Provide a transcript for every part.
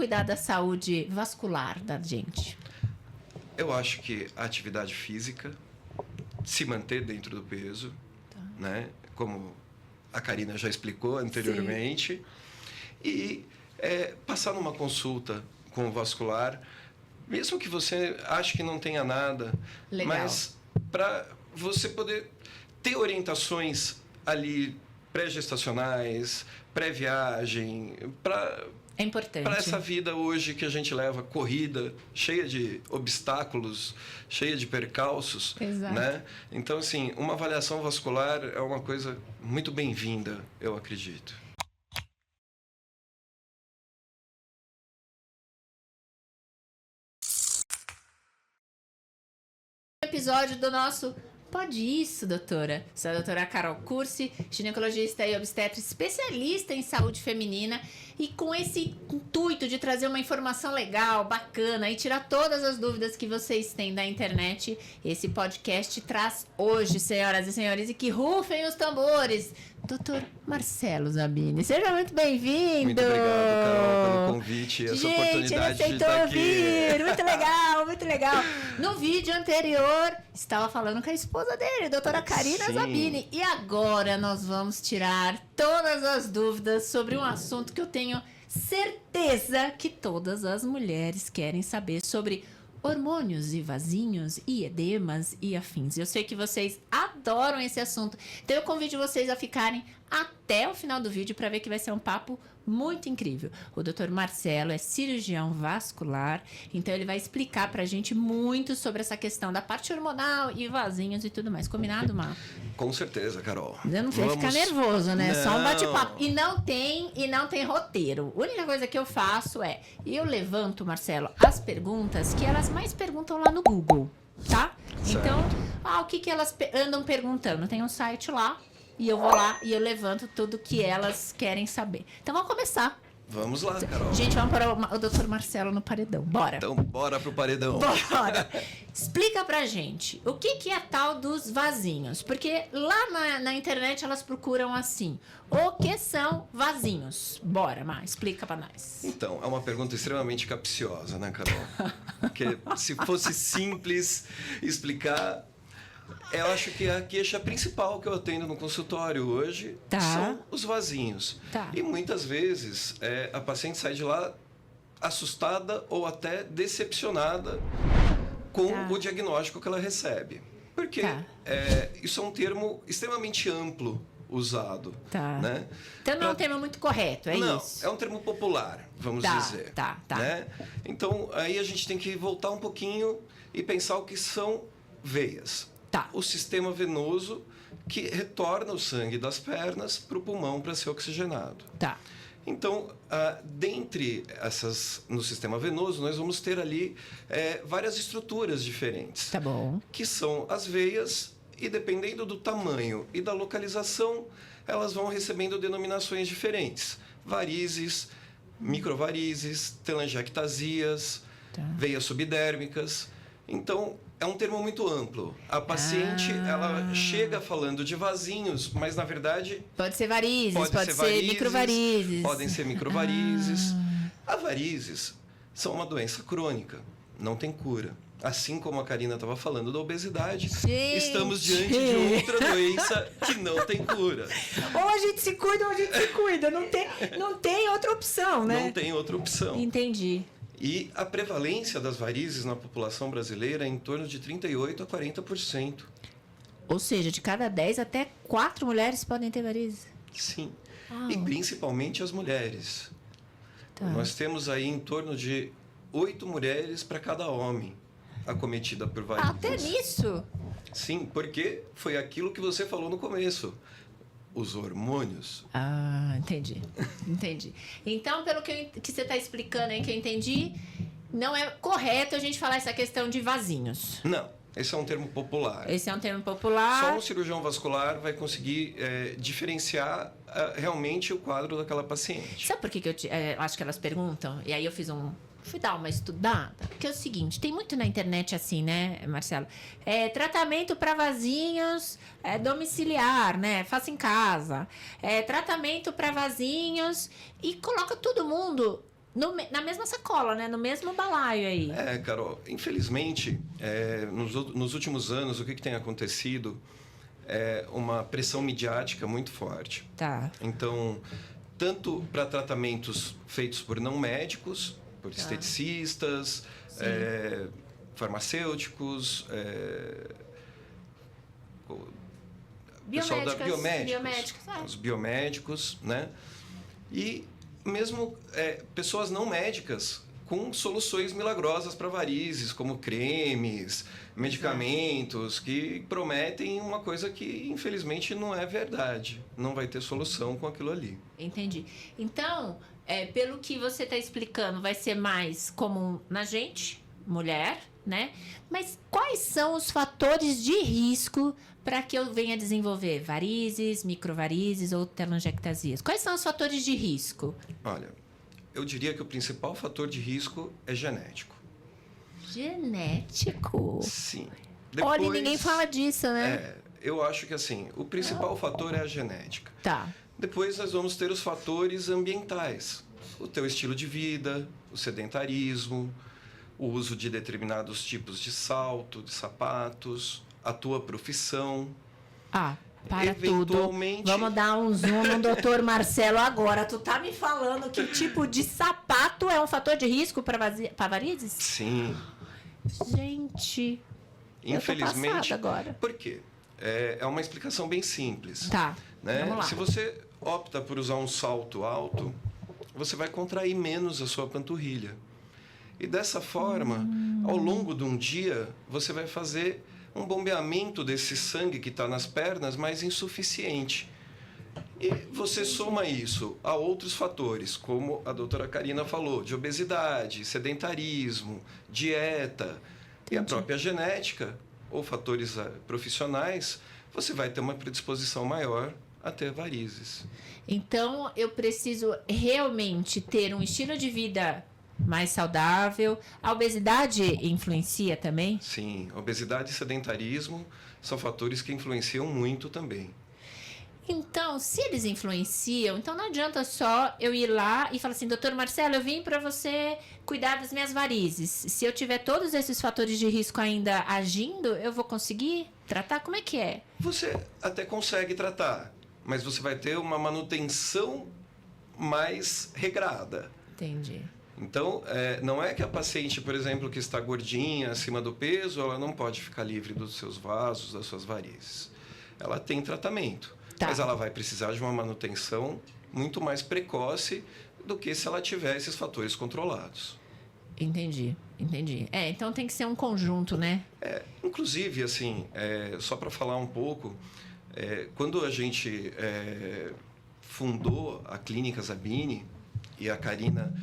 cuidar da saúde vascular da gente? Eu acho que a atividade física, se manter dentro do peso, né? Como a Karina já explicou anteriormente, e passar numa consulta com o vascular, mesmo que você ache que não tenha nada, mas para você poder ter orientações ali pré-gestacionais, pré-viagem, é importante. Para essa vida hoje que a gente leva, corrida, cheia de obstáculos, cheia de percalços, né? Então, assim, uma avaliação vascular é uma coisa muito bem-vinda, eu acredito. Episódio do nosso Pode Isso, doutora. Sou a doutora Carol Cursi, ginecologista e obstetra especialista em saúde feminina, e com esse intuito de trazer uma informação legal, bacana e tirar todas as dúvidas que vocês têm da internet, esse podcast traz hoje, senhoras e senhores, e que rufem os tambores, Dr. Marcelo Zabini. Seja muito bem-vindo. Muito obrigado, Carol, pelo convite e essa oportunidade de estar aqui. Muito legal, muito legal. No vídeo anterior, estava falando com a esposa dele, doutora Karina Zabini. E agora nós vamos tirar todas as dúvidas sobre um assunto que eu tenho certeza que todas as mulheres querem saber sobre hormônios e vasinhos e edemas e afins. Eu sei que vocês adoram esse assunto, então eu convido vocês a ficarem até o final do vídeo para ver que vai ser um papo muito incrível. O Dr. Marcelo é cirurgião vascular, então ele vai explicar pra gente muito sobre essa questão da parte hormonal e vasinhos e tudo mais. Combinado, Mar? Com certeza, Carol. Eu não sei ficar nervoso, né? Não. Só um bate-papo. E não tem roteiro. A única coisa que eu faço eu levanto, Marcelo, as perguntas que elas mais perguntam lá no Google, tá? Certo. Então, o que elas andam perguntando? Tem um site lá, e eu vou lá e eu levanto tudo que elas querem saber. Então, vamos começar. Vamos lá, Carol. Gente, vamos para o Dr. Marcelo no paredão. Bora. Então, bora pro paredão. Bora. Explica pra gente o que é a tal dos vasinhos. Porque lá na internet elas procuram assim: o que são vasinhos? Bora, Mar, explica pra nós. Então, é uma pergunta extremamente capciosa, né, Carol? Porque se fosse simples explicar... Eu acho que a queixa principal que eu atendo no consultório hoje são os vasinhos. E muitas vezes a paciente sai de lá assustada ou até decepcionada com o diagnóstico que ela recebe. Porque isso é um termo extremamente amplo usado. Né? Então não é um termo muito correto, isso? Não, é um termo popular, vamos dizer. Né? Então aí a gente tem que voltar um pouquinho e pensar o que são veias. O sistema venoso que retorna o sangue das pernas para o pulmão para ser oxigenado. Então, dentre essas, no sistema venoso, nós vamos ter ali várias estruturas diferentes. Que são as veias, e dependendo do tamanho e da localização, elas vão recebendo denominações diferentes. Varizes, microvarizes, telangiectasias, veias subdérmicas. Então, é um termo muito amplo. A paciente, ela chega falando de vasinhos, mas na verdade... Pode ser varizes, pode ser microvarizes. Podem ser microvarizes. As varizes são uma doença crônica, não tem cura. Assim como a Karina estava falando da obesidade, estamos diante de outra doença que não tem cura. Ou a gente se cuida ou a gente se cuida. Não tem outra opção, né? Não tem outra opção. Entendi. E a prevalência das varizes na população brasileira é em torno de 38% a 40%. Ou seja, de cada 10, até 4 mulheres podem ter varizes? Sim. E principalmente as mulheres. Nós temos aí em torno de 8 mulheres para cada homem acometida por varizes. Até nisso? Sim, porque foi aquilo que você falou no começo. Os hormônios. Entendi. Então, pelo que você está explicando aí, que eu entendi, não é correto a gente falar essa questão de vasinhos. Não, esse é um termo popular. Só um cirurgião vascular vai conseguir diferenciar realmente o quadro daquela paciente. Sabe por que eu acho que elas perguntam? E aí eu fui dar uma estudada, porque é o seguinte, tem muito na internet assim, né, Marcelo? Tratamento para vasinhos domiciliar, né? Faça em casa. Tratamento para vasinhos, e coloca todo mundo na mesma sacola, né? No mesmo balaio aí. Carol, infelizmente, nos últimos anos, o que tem acontecido é uma pressão midiática muito forte. Tá. Então, tanto para tratamentos feitos por não médicos, por esteticistas, farmacêuticos, biomédicos, os biomédicos, né? E mesmo pessoas não médicas com soluções milagrosas para varizes, como cremes, medicamentos, que prometem uma coisa que, infelizmente, não é verdade. Não vai ter solução com aquilo ali. Entendi. Então, pelo que você está explicando, vai ser mais comum na gente, mulher, né? Mas quais são os fatores de risco para que eu venha desenvolver varizes, microvarizes ou telangiectasias? Quais são os fatores de risco? Olha, eu diria que o principal fator de risco é genético. Genético? Sim. Olha, ninguém fala disso, né? Eu acho que assim, o principal fator é a genética. Tá. Depois nós vamos ter os fatores ambientais. O teu estilo de vida, o sedentarismo, o uso de determinados tipos de salto, de sapatos, a tua profissão. Para tudo. Vamos dar um zoom no Dr. Marcelo agora. Tu tá me falando que tipo de sapato é um fator de risco para varizes? Sim. Gente, infelizmente. Eu tô agora. Por quê? É uma explicação bem simples. Tá. Né? Vamos lá. Se você opta por usar um salto alto, você vai contrair menos a sua panturrilha. E dessa forma, ao longo de um dia, você vai fazer um bombeamento desse sangue que está nas pernas mais insuficiente. E você soma isso a outros fatores, como a doutora Karina falou, de obesidade, sedentarismo, dieta e a própria genética, ou fatores profissionais, você vai ter uma predisposição maior a ter varizes. Então, eu preciso realmente ter um estilo de vida mais saudável. A obesidade influencia também? Sim, obesidade e sedentarismo são fatores que influenciam muito também. Então, se eles influenciam, então não adianta só eu ir lá e falar assim, doutor Marcelo, eu vim para você cuidar das minhas varizes. Se eu tiver todos esses fatores de risco ainda agindo, eu vou conseguir tratar? Como é que é? Você até consegue tratar, mas você vai ter uma manutenção mais regrada. Entendi. Então, não é que a paciente, por exemplo, que está gordinha, acima do peso, ela não pode ficar livre dos seus vasos, das suas varizes. Ela tem tratamento, mas ela vai precisar de uma manutenção muito mais precoce do que se ela tiver esses fatores controlados. Entendi. Então tem que ser um conjunto, né? Inclusive, assim, só para falar um pouco, quando a gente fundou a Clínica Zabini e a Karina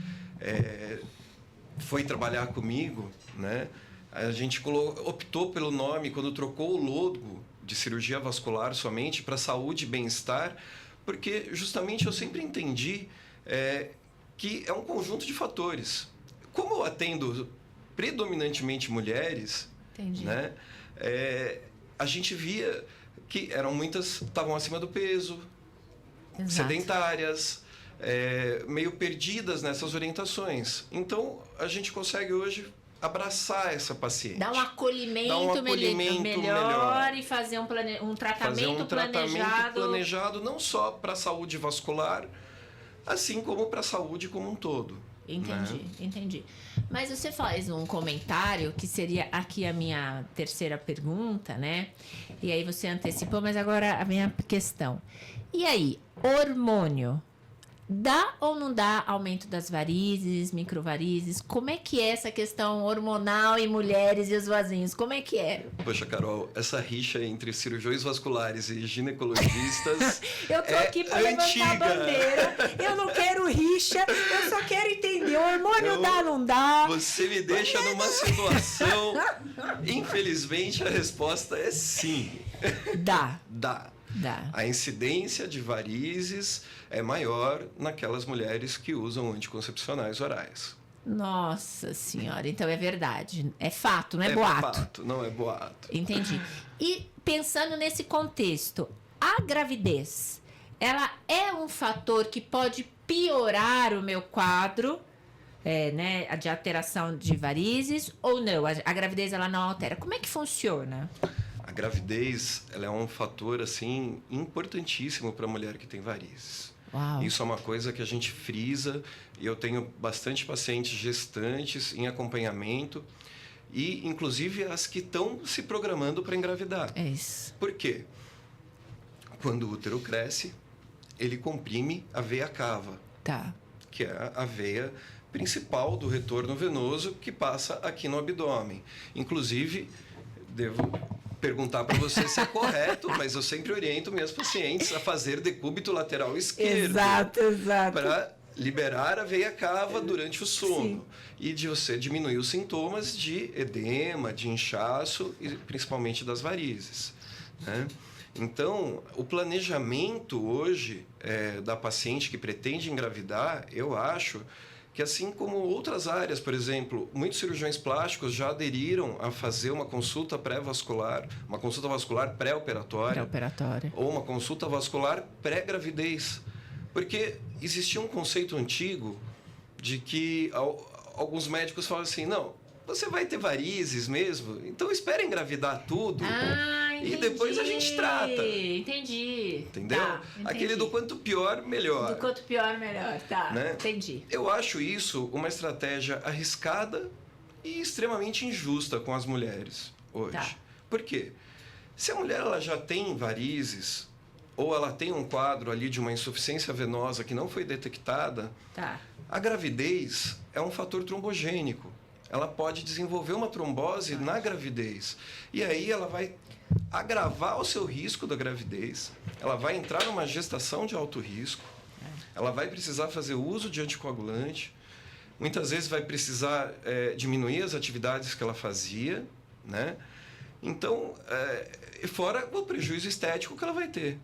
foi trabalhar comigo, né? A gente optou pelo nome, quando trocou o logo de cirurgia vascular somente para saúde e bem-estar, porque justamente eu sempre entendi que é um conjunto de fatores. Como eu atendo predominantemente mulheres, né? A gente via que muitas estavam acima do peso, Exato. Sedentárias, meio perdidas nessas orientações. Então, a gente consegue hoje abraçar essa paciente. Dar um acolhimento, melhor e fazer um tratamento planejado não só para a saúde vascular, assim como para a saúde como um todo. Entendi. Mas você faz um comentário, que seria aqui a minha terceira pergunta, né? E aí você antecipou, mas agora a minha questão. E aí, hormônio, dá ou não dá aumento das varizes, microvarizes? Como é que é essa questão hormonal em mulheres e os vasinhos? Como é que é? Poxa, Carol, essa rixa entre cirurgiões vasculares e ginecologistas eu tô aqui para levantar a bandeira. Eu não quero rixa, eu só quero entender. O hormônio dá ou não dá? Você me deixa numa situação... Infelizmente, a resposta é sim. Dá. A incidência de varizes é maior naquelas mulheres que usam anticoncepcionais orais. Nossa senhora, então é verdade. É fato, não é boato. É fato, não é boato. Entendi. E pensando nesse contexto, a gravidez, ela é um fator que pode piorar o meu quadro né, de alteração de varizes ou não? A gravidez ela não altera. Como é que funciona? A gravidez ela é um fator assim importantíssimo para a mulher que tem varizes. Uau. Isso é uma coisa que a gente frisa, e eu tenho bastante pacientes gestantes em acompanhamento e inclusive as que estão se programando para engravidar. É isso. Por quê? Quando o útero cresce, ele comprime a veia cava, que é a veia principal do retorno venoso que passa aqui no abdômen. Inclusive, devo perguntar para você se é correto, mas eu sempre oriento minhas pacientes a fazer decúbito lateral esquerdo. Exato. Para liberar a veia cava durante o sono. Sim. E de você diminuir os sintomas de edema, de inchaço e principalmente das varizes, né? Então, o planejamento hoje da paciente que pretende engravidar, eu acho que assim como outras áreas, por exemplo, muitos cirurgiões plásticos já aderiram a fazer uma consulta pré-vascular, uma consulta vascular pré-operatória, ou uma consulta vascular pré-gravidez. Porque existia um conceito antigo de que alguns médicos falam assim, não, você vai ter varizes mesmo, então espera engravidar tudo. Entendi. E depois a gente trata. Entendi. Entendeu? Tá, aquele do quanto pior, melhor. Do quanto pior, melhor. Tá, né? Entendi. Eu acho isso uma estratégia arriscada e extremamente injusta com as mulheres hoje. Tá. Por quê? Se a mulher ela já tem varizes ou ela tem um quadro ali de uma insuficiência venosa que não foi detectada, a gravidez é um fator trombogênico. Ela pode desenvolver uma trombose na gravidez. E aí ela vai agravar o seu risco da gravidez, ela vai entrar numa gestação de alto risco, ela vai precisar fazer uso de anticoagulante, muitas vezes vai precisar diminuir as atividades que ela fazia, né? Então, fora o prejuízo estético que ela vai ter,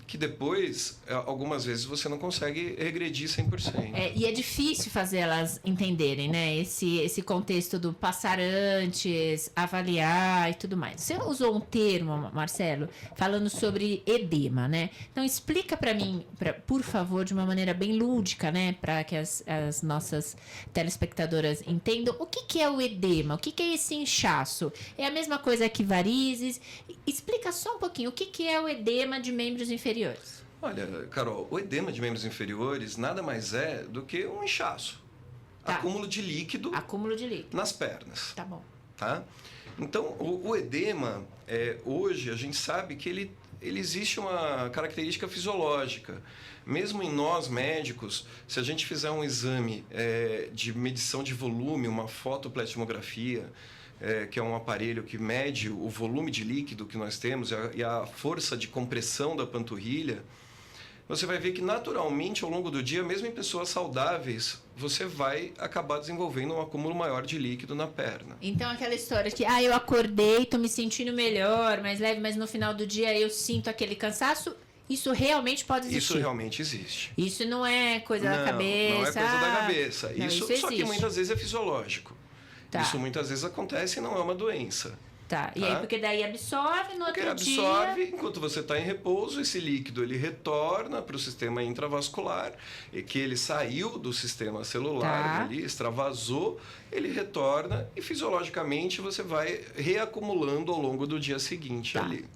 que depois, algumas vezes, você não consegue regredir 100%. E é difícil fazer elas entenderem, né? Esse contexto do passar antes, avaliar e tudo mais. Você usou um termo, Marcelo, falando sobre edema, né? Então, explica para mim, por favor, de uma maneira bem lúdica, né? Para que as nossas telespectadoras entendam o que é o edema, o que é esse inchaço. É a mesma coisa que varizes? Explica só um pouquinho, o que é o edema de membros inferiores? Olha, Carol, o edema de membros inferiores nada mais é do que um inchaço. Acúmulo de líquido nas pernas. Tá bom. Tá? Então, o edema, hoje, a gente sabe que ele existe uma característica fisiológica. Mesmo em nós, médicos, se a gente fizer um exame de medição de volume, uma fotoplasmografia, que é um aparelho que mede o volume de líquido que nós temos e a força de compressão da panturrilha, você vai ver que naturalmente ao longo do dia, mesmo em pessoas saudáveis, você vai acabar desenvolvendo um acúmulo maior de líquido na perna. Então aquela história que eu acordei, tô me sentindo melhor, mais leve, mas no final do dia eu sinto aquele cansaço. Isso realmente pode existir? Isso realmente existe. Isso não é coisa da cabeça? Não é coisa da cabeça. Não, isso só que muitas vezes é fisiológico. Isso muitas vezes acontece e não é uma doença. E aí, porque daí absorve no outro dia... absorve, enquanto você está em repouso, esse líquido ele retorna para o sistema intravascular, e que ele saiu do sistema celular, ali, extravasou, ele retorna e fisiologicamente você vai reacumulando ao longo do dia seguinte ali.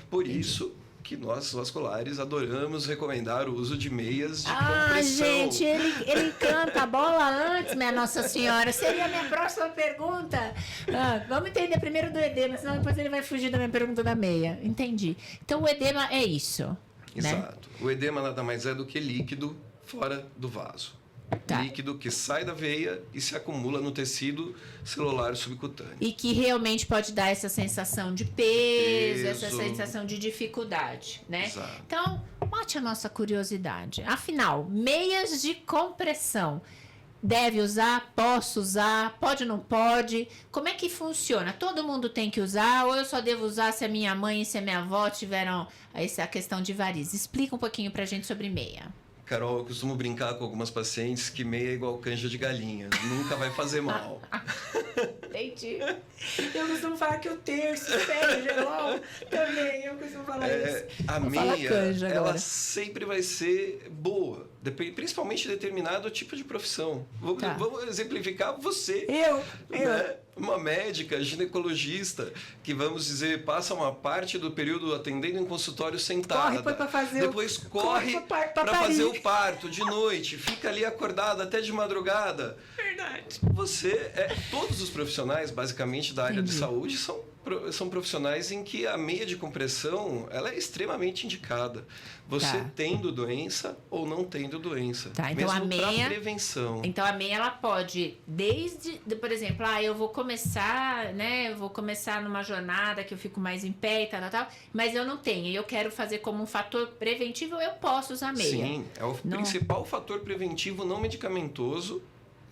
Por isso que nós vasculares adoramos recomendar o uso de meias de compressão. Gente, ele canta a bola antes, minha Nossa Senhora. Seria a minha próxima pergunta. Vamos entender primeiro do edema, senão depois ele vai fugir da minha pergunta da meia. Entendi. Então, o edema é isso. Exato. Né? O edema nada mais é do que líquido fora do vaso. Líquido que sai da veia e se acumula no tecido celular subcutâneo. E que realmente pode dar essa sensação de peso, essa sensação de dificuldade, né? Exato. Então, mate a nossa curiosidade. Afinal, meias de compressão. Deve usar? Posso usar? Pode ou não pode? Como é que funciona? Todo mundo tem que usar ou eu só devo usar se a minha mãe e se a minha avó tiveram essa questão de varizes? Explica um pouquinho pra gente sobre meia. Carol, eu costumo brincar com algumas pacientes que meia é igual canja de galinha, nunca vai fazer mal. Entendi. Eu costumo falar que o terço, sério, gelol, também, eu costumo falar isso. A meia, ela sempre vai ser boa, principalmente em determinado tipo de profissão. Vamos exemplificar você. Eu. Uma médica, ginecologista, que vamos dizer, passa uma parte do período atendendo em consultório sentada. Depois corre para fazer o parto de noite, fica ali acordada até de madrugada. Verdade. Todos os profissionais, basicamente, da área de saúde são profissionais em que a meia de compressão ela é extremamente indicada. Você tendo doença ou não tendo doença. Então mesmo para prevenção. Então a meia ela pode, por exemplo, eu vou começar, né? Eu vou começar numa jornada que eu fico mais em pé e tal, mas eu não tenho. E eu quero fazer como um fator preventivo, eu posso usar meia. Sim, é o principal fator preventivo não medicamentoso.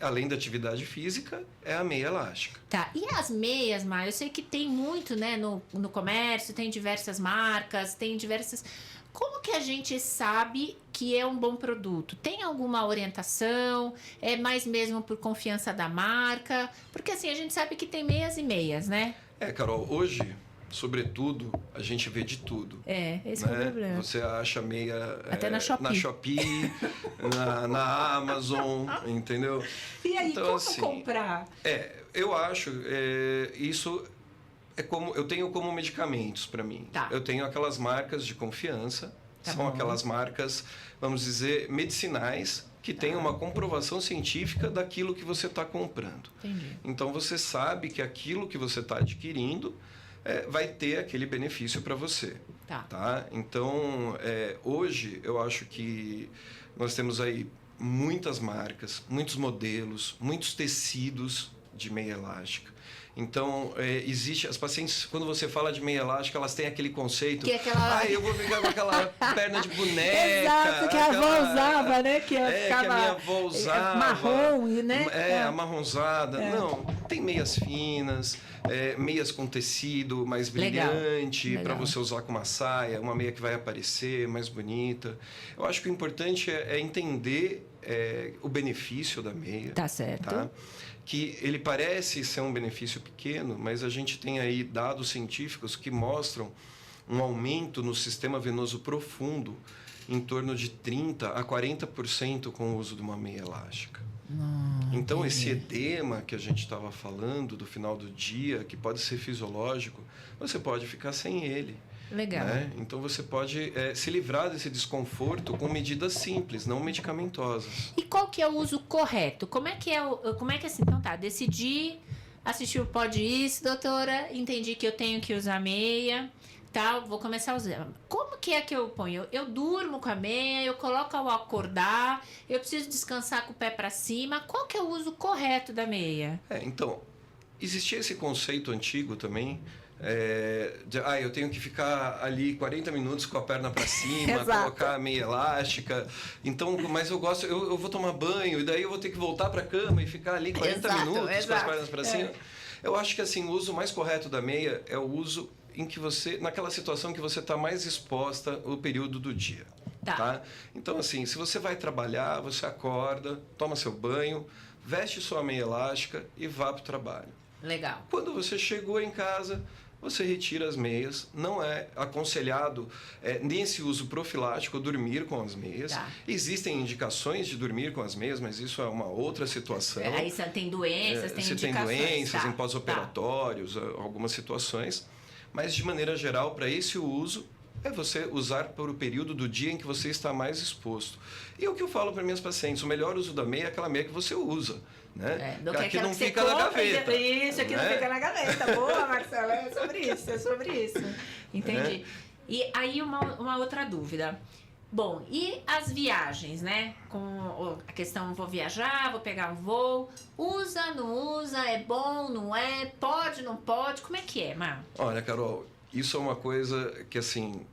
Além da atividade física, é a meia elástica. E as meias, Mar, eu sei que tem muito, né, no comércio, tem diversas marcas, tem diversas... Como que a gente sabe que é um bom produto? Tem alguma orientação? É mais mesmo por confiança da marca? Porque assim, a gente sabe que tem meias e meias, né? Carol, hoje... Sobretudo, a gente vê de tudo. Esse é o problema. Você acha meia até na Shopee, na Amazon, entendeu? E aí, então, como comprar? Eu acho, isso é como eu tenho como medicamentos para mim. Eu tenho aquelas marcas de confiança, são aquelas marcas, vamos dizer, medicinais, que tem uma comprovação científica daquilo que você está comprando. Entendi. Então, você sabe que aquilo que você está adquirindo vai ter aquele benefício para você. Tá? Então, hoje, eu acho que nós temos aí muitas marcas, muitos modelos, muitos tecidos de meia elástica. Então, as pacientes, quando você fala de meia elástica, elas têm aquele conceito... Que é aquela... eu vou ficar com aquela perna de boneca... Exato, que a avó usava, né? Que que a minha avó usava. Marrom, né? Amarronzada. Não, tem meias finas, meias com tecido mais brilhante, para você usar com uma saia, uma meia que vai aparecer, mais bonita. Eu acho que o importante é entender o benefício da meia. Tá certo. Tá? Que ele parece ser um benefício pequeno, mas a gente tem aí dados científicos que mostram um aumento no sistema venoso profundo em torno de 30% a 40% com o uso de uma meia elástica. Então, esse edema que a gente estava falando do final do dia, que pode ser fisiológico, você pode ficar sem ele. Legal. Né? Então, você pode se livrar desse desconforto com medidas simples, não medicamentosas. E qual que é o uso correto? Como é que assim, então decidi, assistir o Pode Isso, doutora, entendi que eu tenho que usar meia, tal, vou começar a usar. Como que é que eu ponho? Eu durmo com a meia, eu coloco ao acordar, eu preciso descansar com o pé para cima. Qual que é o uso correto da meia? Então, existia esse conceito antigo também, eu tenho que ficar ali 40 minutos com a perna para cima, colocar a meia elástica. Então, mas eu gosto, eu vou tomar banho e daí eu vou ter que voltar para a cama e ficar ali 40 minutos com as pernas para cima. Eu acho que assim, o uso mais correto da meia é o uso em que naquela situação que você está mais exposta o período do dia. Tá? Então, assim, se você vai trabalhar, você acorda, toma seu banho, veste sua meia elástica e vá para o trabalho. Legal. Quando você chegou em casa, você retira as meias. Não é aconselhado nesse uso profilático dormir com as meias. Existem indicações de dormir com as meias, mas isso é uma outra situação. Aí você tem doenças, tem indicações. Você tem doenças em pós-operatórios, algumas situações. Mas, de maneira geral, para esse uso, é você usar por o período do dia em que você está mais exposto. E o que eu falo para minhas pacientes, o melhor uso da meia é aquela meia que você usa. Né? Aqui não fica na gaveta. Isso, aqui não fica na gaveta. Boa, Marcela, é sobre isso. Entendi. E aí uma outra dúvida. Bom, e as viagens, né? Com a questão, vou viajar, vou pegar um voo. Usa, não usa, é bom, não é? Pode, não pode? Como é que é, Mar? Olha, Carol, isso é uma coisa que, assim,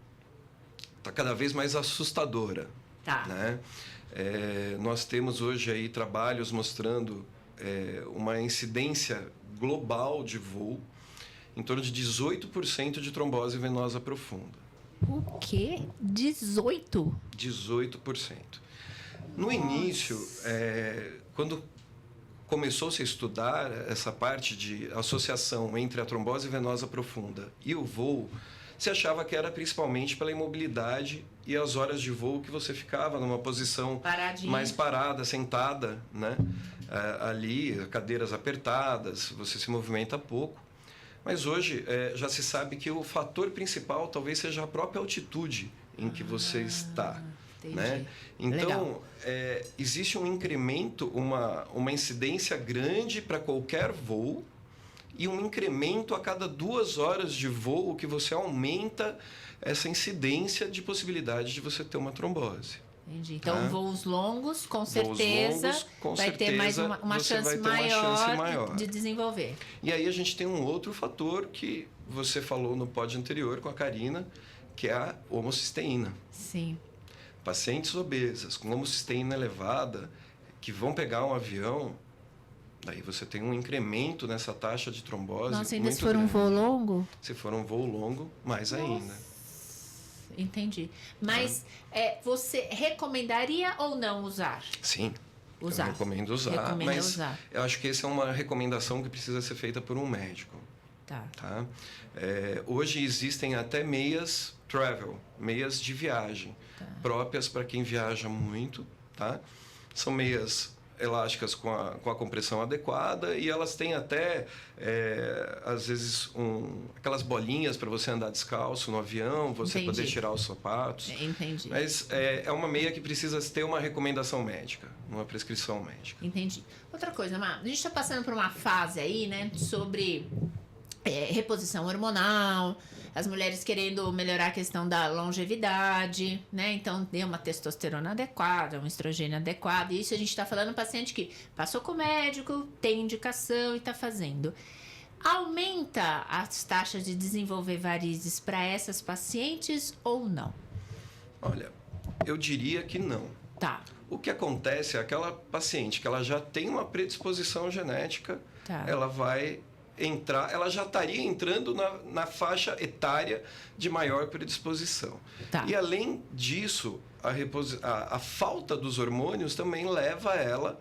tá cada vez mais assustadora. Né? Nós temos hoje aí trabalhos mostrando uma incidência global de voo em torno de 18% de trombose venosa profunda. O quê? 18%? 18%. No início, quando começou-se a estudar essa parte de associação entre a trombose venosa profunda e o voo, se achava que era principalmente pela imobilidade e as horas de voo que você ficava numa posição mais parada, sentada, né? Ali, cadeiras apertadas, você se movimenta pouco. Mas hoje já se sabe que o fator principal talvez seja a própria altitude em que você está. Né? Então, existe um incremento, uma incidência grande para qualquer voo e um incremento a cada 2 horas de voo que você aumenta essa incidência de possibilidade de você ter uma trombose. Entendi. Então, voos longos, com certeza, vai ter mais uma chance maior de desenvolver. E aí a gente tem um outro fator que você falou no pod anterior com a Karina, que é a homocisteína. Sim. Pacientes obesas com homocisteína elevada que vão pegar um avião, daí você tem um incremento nessa taxa de trombose. Nossa, ainda se for um voo longo? Se for um voo longo, mais ainda. Entendi. Mas você recomendaria ou não usar? Sim. Eu recomendo usar, mas eu acho que essa é uma recomendação que precisa ser feita por um médico. Tá? Hoje existem até meias travel, meias de viagem, próprias para quem viaja muito, tá? São meias elásticas com a compressão adequada e elas têm até, às vezes, aquelas bolinhas para você andar descalço no avião, você poder tirar os sapatos. Entendi. Mas é uma meia que precisa ter uma recomendação médica, uma prescrição médica. Entendi. Outra coisa, Má, a gente está passando por uma fase aí, né, sobre reposição hormonal, as mulheres querendo melhorar a questão da longevidade, né? Então, ter uma testosterona adequada, um estrogênio adequado. E isso a gente está falando paciente que passou com o médico, tem indicação e está fazendo. Aumenta as taxas de desenvolver varizes para essas pacientes ou não? Olha, eu diria que não. Tá. O que acontece é aquela paciente que ela já tem uma predisposição genética, ela vai entrar, ela já estaria entrando na faixa etária de maior predisposição. E além disso, a falta dos hormônios também leva ela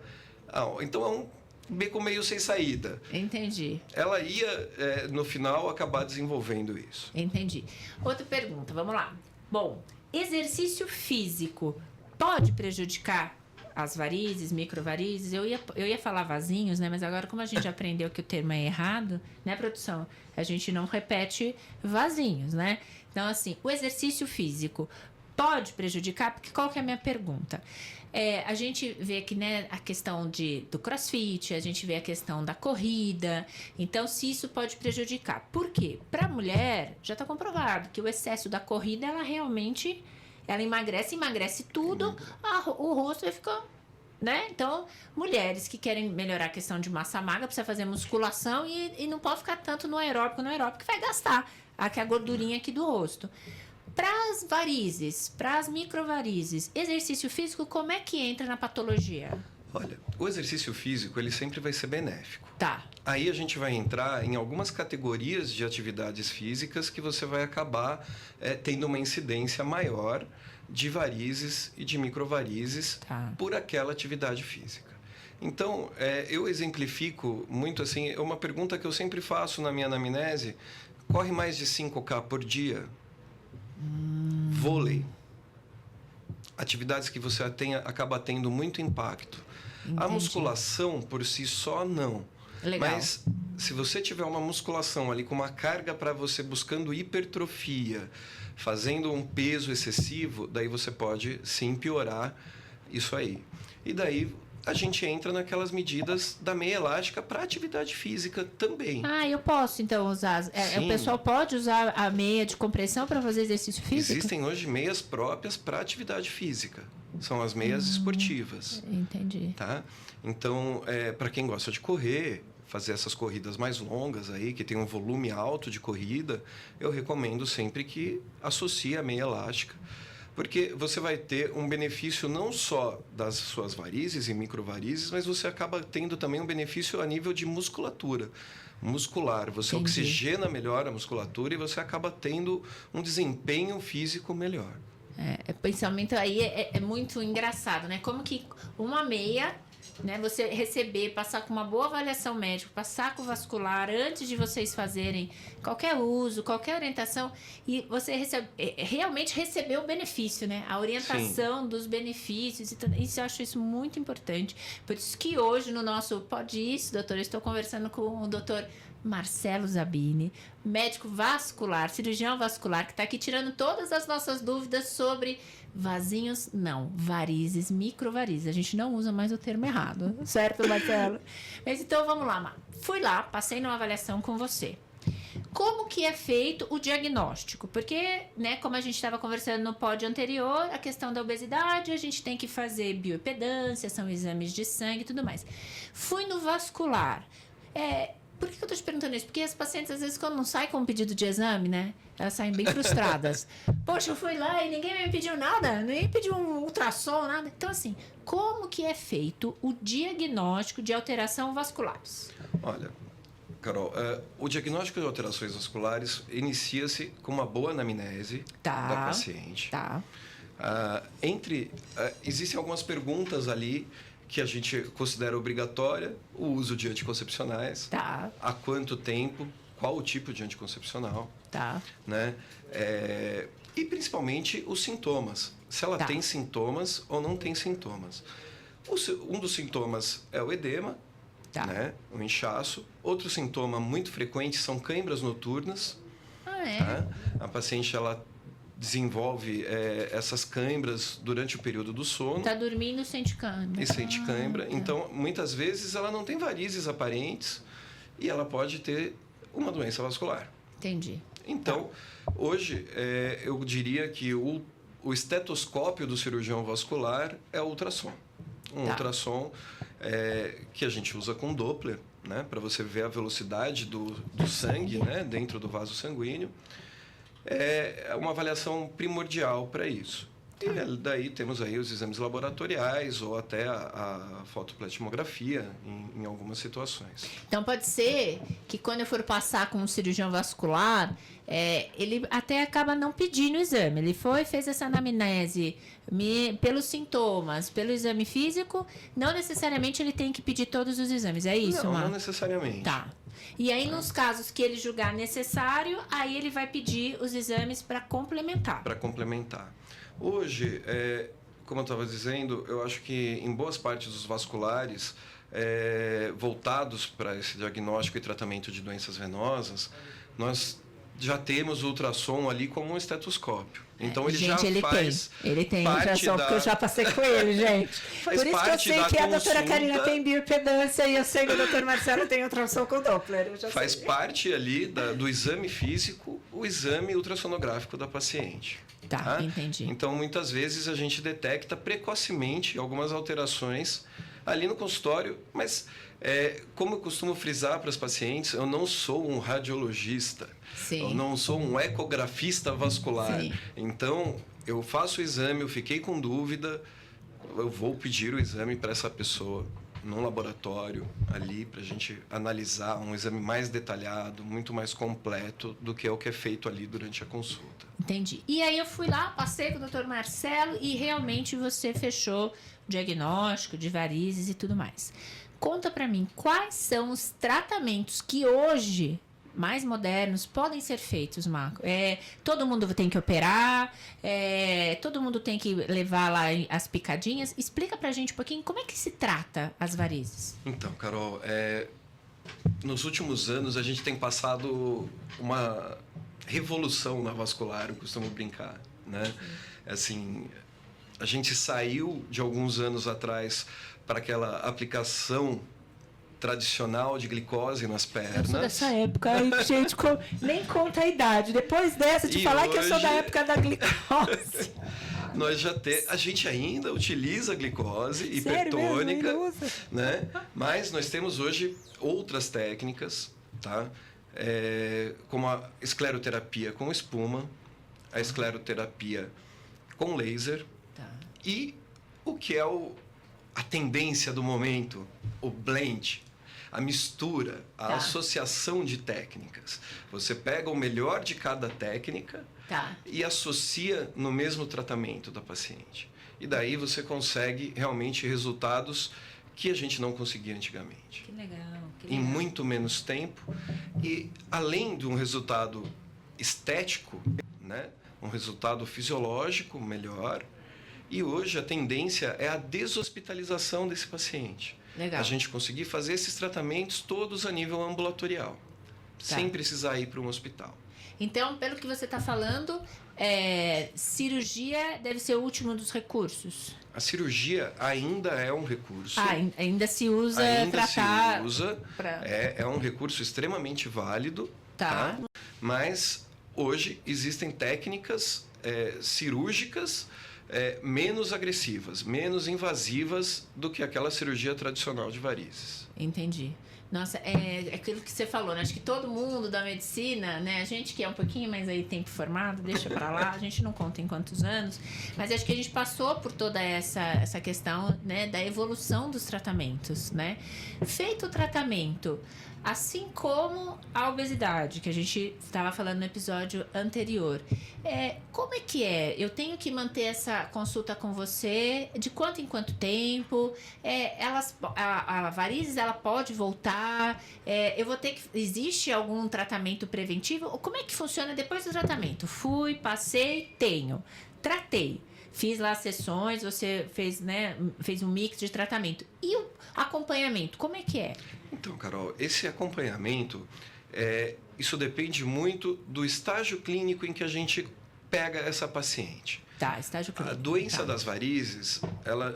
então é um beco meio sem saída. Entendi. Ela ia, no final, acabar desenvolvendo isso. Entendi. Outra pergunta, vamos lá. Bom, exercício físico pode prejudicar as varizes, microvarizes? Eu ia falar vasinhos, né? Mas agora, como a gente aprendeu que o termo é errado, né, produção? A gente não repete vasinhos, né? Então, assim, o exercício físico pode prejudicar? Porque qual que é a minha pergunta? A gente vê aqui, né, a questão do crossfit, a gente vê a questão da corrida. Então, se isso pode prejudicar. Por quê? Para a mulher, já está comprovado que o excesso da corrida, ela realmente... Ela emagrece tudo, o rosto vai ficar, né? Então, mulheres que querem melhorar a questão de massa magra, precisa fazer musculação e não pode ficar tanto no aeróbico, que vai gastar a gordurinha aqui do rosto. Para as varizes, para as microvarizes, exercício físico, como é que entra na patologia? Olha, o exercício físico, ele sempre vai ser benéfico. Tá. Aí a gente vai entrar em algumas categorias de atividades físicas que você vai acabar tendo uma incidência maior de varizes e de microvarizes por aquela atividade física. Então, eu exemplifico muito assim, é uma pergunta que eu sempre faço na minha anamnese: corre mais de 5K por dia? Vôlei. Atividades que você acaba tendo muito impacto. Entendi. A musculação, por si só, não. Legal. Mas se você tiver uma musculação ali com uma carga para você buscando hipertrofia, fazendo um peso excessivo, daí você pode sim piorar isso aí. E daí a gente entra naquelas medidas da meia elástica para atividade física também. Eu posso então usar. O pessoal pode usar a meia de compressão para fazer exercício físico? Existem hoje meias próprias para atividade física. São as meias esportivas. Entendi. Tá? Então, para quem gosta de correr, fazer essas corridas mais longas aí, que tem um volume alto de corrida, eu recomendo sempre que associe a meia elástica, porque você vai ter um benefício não só das suas varizes e microvarizes, mas você acaba tendo também um benefício a nível de musculatura. Muscular, você oxigena melhor a musculatura e você acaba tendo um desempenho físico melhor. O pensamento aí é muito engraçado, né? Como que uma meia né? Você receber, passar com uma boa avaliação médica, passar com o vascular antes de vocês fazerem qualquer uso, qualquer orientação, e você realmente receber o benefício, né? A orientação dos benefícios e tudo. Isso, eu acho isso muito importante. Por isso que hoje no nosso Pode Isso, doutor, eu estou conversando com o doutor Marcelo Zabini, médico vascular, cirurgião vascular, que está aqui tirando todas as nossas dúvidas sobre vasinhos, não, varizes, microvarizes. A gente não usa mais o termo errado, certo, Marcelo? Mas então vamos lá, Mar. Fui lá, passei numa avaliação com você. Como que é feito o diagnóstico? Porque, né, como a gente estava conversando no pódio anterior, a questão da obesidade, a gente tem que fazer bioimpedância, são exames de sangue e tudo mais. Fui no vascular. Por que eu tô te perguntando isso? Porque as pacientes, às vezes, quando não saem com um pedido de exame, né? Elas saem bem frustradas. Poxa, eu fui lá e ninguém me pediu nada, nem pediu um ultrassom, nada. Então, assim, como que é feito o diagnóstico de alteração vasculares? Olha, Carol, o diagnóstico de alterações vasculares inicia-se com uma boa anamnese da paciente. Existem algumas perguntas ali que a gente considera obrigatória: o uso de anticoncepcionais, há quanto tempo, qual o tipo de anticoncepcional, né? E principalmente os sintomas, se ela tem sintomas ou não tem sintomas. Um dos sintomas é o edema, né? O inchaço. Outro sintoma muito frequente são câimbras noturnas. A paciente, ela desenvolve essas câimbras durante o período do sono. Está dormindo e sente câimbra. E sente câimbra. Então, muitas vezes, ela não tem varizes aparentes e ela pode ter uma doença vascular. Entendi. Então, hoje, eu diria que o estetoscópio do cirurgião vascular é o ultrassom. Ultrassom que a gente usa com Doppler, né, para você ver a velocidade do sangue, né, dentro do vaso sanguíneo. É uma avaliação primordial para isso. E daí temos aí os exames laboratoriais ou até a fotoplasmografia em algumas situações. Então, pode ser que quando eu for passar com um cirurgião vascular, ele até acaba não pedindo o exame. Ele fez essa anamnese pelos sintomas, pelo exame físico. Não necessariamente ele tem que pedir todos os exames. É isso, Não necessariamente. E aí, nos casos que ele julgar necessário, aí ele vai pedir os exames para complementar. Hoje, como eu estava dizendo, eu acho que em boas partes dos vasculares voltados para esse diagnóstico e tratamento de doenças venosas, nós já temos o ultrassom ali como um estetoscópio. Então, ele tem ultrassom, porque eu já passei com ele, gente. Por isso que eu sei que a doutora Karina tem bioimpedância e eu sei que o doutor Marcelo tem ultrassom com Doppler. Faz parte ali do exame físico, o exame ultrassonográfico da paciente. Entendi. Então, muitas vezes, a gente detecta precocemente algumas alterações ali no consultório, mas como eu costumo frisar para as pacientes, eu não sou um radiologista, eu não sou um ecografista vascular. Então, eu faço o exame, eu fiquei com dúvida, eu vou pedir o exame para essa pessoa num laboratório ali para a gente analisar um exame mais detalhado, muito mais completo do que é o que é feito ali durante a consulta. Entendi. E aí eu fui lá, passei com o Dr. Marcelo e realmente você fechou o diagnóstico de varizes e tudo mais. Conta para mim, quais são os tratamentos que hoje, mais modernos, podem ser feitos, Marco? Todo mundo tem que operar, todo mundo tem que levar lá as picadinhas. Explica pra gente um pouquinho como é que se trata as varizes. Então, Carol, nos últimos anos a gente tem passado uma revolução na vascular, eu costumo brincar, né? Assim, a gente saiu de alguns anos atrás para aquela aplicação tradicional de glicose nas pernas. Eu sou dessa época, gente, nem conta a idade. Depois dessa, de falar que eu sou da época da glicose. A gente ainda utiliza glicose hipertônica, né? Mas nós temos hoje outras técnicas, tá? Como a escleroterapia com espuma, a escleroterapia com laser e o que é a tendência do momento, o blend, a mistura, a associação de técnicas. Você pega o melhor de cada técnica e associa no mesmo tratamento da paciente. E daí você consegue realmente resultados que a gente não conseguia antigamente. Que legal. Em muito menos tempo e além de um resultado estético, né? Um resultado fisiológico melhor. E hoje a tendência é a deshospitalização desse paciente. Legal. A gente conseguir fazer esses tratamentos todos a nível ambulatorial, sem precisar ir para um hospital. Então, pelo que você está falando, cirurgia deve ser o último dos recursos? A cirurgia ainda é um recurso. Ainda se usa tratar... Ainda se usa. É um recurso extremamente válido. Tá. Mas hoje existem técnicas cirúrgicas menos agressivas, menos invasivas do que aquela cirurgia tradicional de varizes. Entendi. Nossa, é aquilo que você falou, né? Acho que todo mundo da medicina, né? A gente que é um pouquinho mais aí tempo formado, deixa pra lá, a gente não conta em quantos anos, mas acho que a gente passou por toda essa questão, né? Da evolução dos tratamentos, né? Feito o tratamento, assim como a obesidade, que a gente estava falando no episódio anterior. Como é que é? Eu tenho que manter essa consulta com você de quanto em quanto tempo? A varizes, ela pode voltar? Eu vou ter que... Existe algum tratamento preventivo? Ou como é que funciona depois do tratamento? Fui, passei, tenho. Tratei. Fiz lá sessões, você fez, né, fez um mix de tratamento. E o acompanhamento, como é que é? Então, Carol, esse acompanhamento, isso depende muito do estágio clínico em que a gente pega essa paciente. Tá, estágio clínico. A doença das varizes,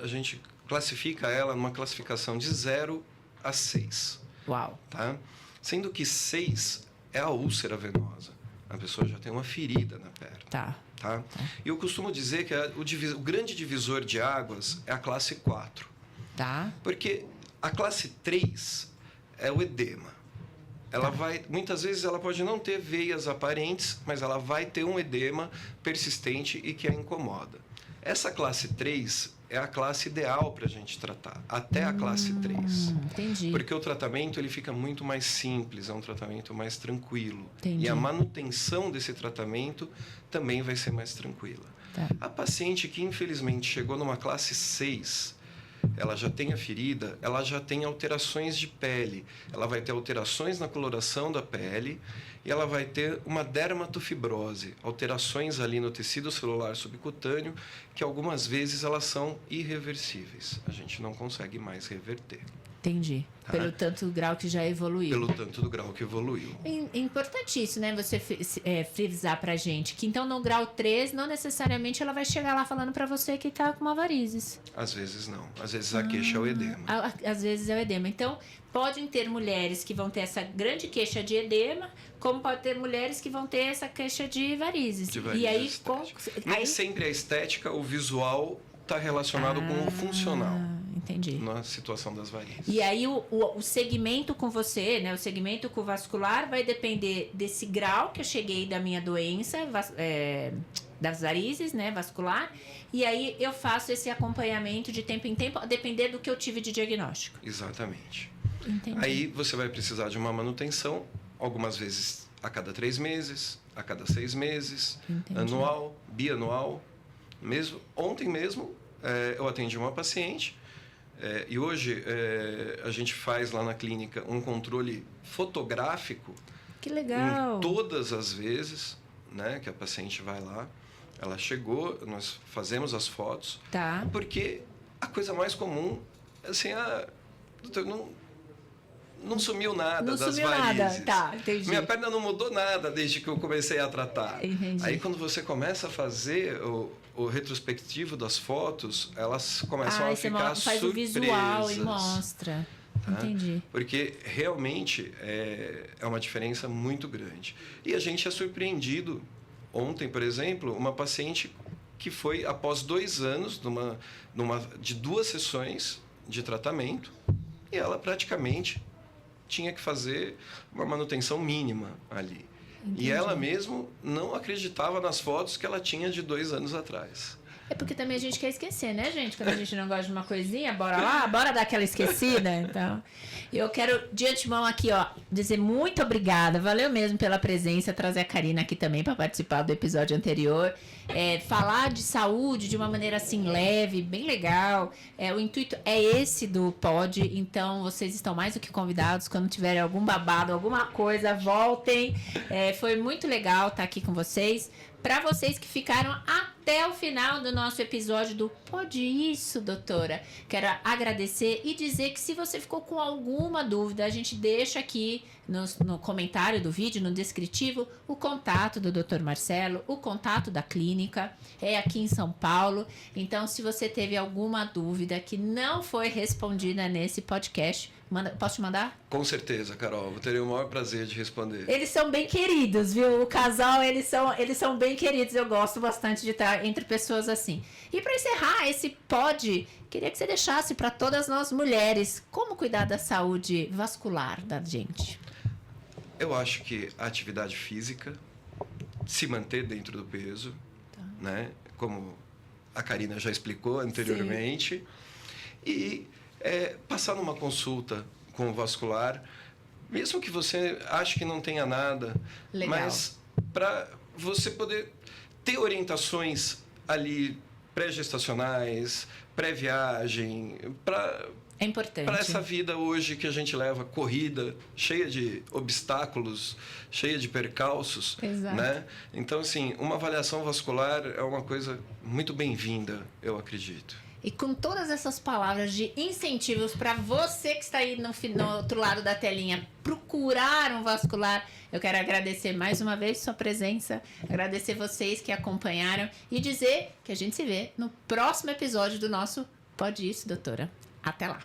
a gente classifica ela numa classificação de 0 a 6. Uau. Tá? Sendo que 6 é a úlcera venosa. A pessoa já tem uma ferida na perna. Tá? E eu costumo dizer que o grande divisor de águas é a classe 4. Tá. Porque a classe 3 é o edema. Muitas vezes ela pode não ter veias aparentes, mas ela vai ter um edema persistente e que a incomoda. Essa classe 3 é a classe ideal para a gente tratar, até a classe 3. Entendi. Porque o tratamento ele fica muito mais simples, é um tratamento mais tranquilo. Entendi. E a manutenção desse tratamento também vai ser mais tranquila. Tá. A paciente que infelizmente chegou numa classe 6, ela já tem a ferida, ela já tem alterações de pele, ela vai ter alterações na coloração da pele e ela vai ter uma dermatofibrose, alterações ali no tecido celular subcutâneo, que algumas vezes elas são irreversíveis. A gente não consegue mais reverter. Entendi. Tá? Pelo tanto do grau que já evoluiu. Pelo tanto do grau que evoluiu. É importantíssimo, né? Você frisar pra gente que então no grau 3, não necessariamente ela vai chegar lá falando pra você que tá com uma varizes. Às vezes não. Às vezes a queixa é o edema. Às vezes é o edema. Então, podem ter mulheres que vão ter essa grande queixa de edema, como pode ter mulheres que vão ter essa queixa de varizes. E aí, nem sempre a estética, o visual está relacionado com o funcional. Entendi. Na situação das varizes. E aí o segmento com você, né? O segmento com o vascular vai depender desse grau que eu cheguei da minha doença, das varizes, né? Vascular. E aí eu faço esse acompanhamento de tempo em tempo, a depender do que eu tive de diagnóstico. Exatamente. Entendi. Aí você vai precisar de uma manutenção, algumas vezes a cada 3 meses, a cada 6 meses, Entendi. Anual, bianual. Ontem mesmo eu atendi uma paciente e hoje a gente faz lá na clínica um controle fotográfico. Que legal! Em todas as vezes, né, que a paciente vai lá. Ela chegou, nós fazemos as fotos. Tá. Porque a coisa mais comum é assim, doutor, não sumiu nada das varizes. Nada, tá, entendi. Minha perna não mudou nada desde que eu comecei a tratar. Entendi. Aí quando você começa a fazer o retrospectivo das fotos, elas começam a ficar surpresas. Faz o visual e mostra. Tá? Entendi. Porque realmente é uma diferença muito grande. E a gente é surpreendido. Ontem, por exemplo, uma paciente que foi após 2 anos de 2 sessões de tratamento e ela praticamente tinha que fazer uma manutenção mínima ali. Entendi. E ela mesmo não acreditava nas fotos que ela tinha de 2 anos atrás. É porque também a gente quer esquecer, né, gente? Quando a gente não gosta de uma coisinha, bora lá, bora dar aquela esquecida. Então, eu quero, de antemão aqui, ó, dizer muito obrigada. Valeu mesmo pela presença, trazer a Karina aqui também para participar do episódio anterior. Falar de saúde de uma maneira assim leve, bem legal. O intuito é esse do pod, então vocês estão mais do que convidados. Quando tiverem algum babado, alguma coisa, voltem. Foi muito legal estar aqui com vocês. Para vocês que ficaram até o final do nosso episódio do Pode Isso, doutora, quero agradecer e dizer que se você ficou com alguma dúvida, a gente deixa aqui no comentário do vídeo, no descritivo, o contato do Dr. Marcelo, o contato da clínica, é aqui em São Paulo. Então, se você teve alguma dúvida que não foi respondida nesse podcast, posso te mandar? Com certeza, Carol. Eu teria o maior prazer de responder. Eles são bem queridos, viu? O casal, eles são bem queridos. Eu gosto bastante de estar entre pessoas assim. E para encerrar esse pod, queria que você deixasse para todas nós mulheres como cuidar da saúde vascular da gente. Eu acho que a atividade física, se manter dentro do peso, né? Como a Karina já explicou anteriormente. Sim. E passar numa consulta com o vascular, mesmo que você ache que não tenha nada, legal, mas para você poder ter orientações ali pré-gestacionais, pré-viagem, é importante. Para essa vida hoje que a gente leva, corrida, cheia de obstáculos, cheia de percalços. Exato. Né? Então, assim, uma avaliação vascular é uma coisa muito bem-vinda, eu acredito. E com todas essas palavras de incentivos para você que está aí no outro lado da telinha procurar um vascular, eu quero agradecer mais uma vez sua presença, agradecer vocês que acompanharam e dizer que a gente se vê no próximo episódio do nosso Pode Isso, doutora. Até lá!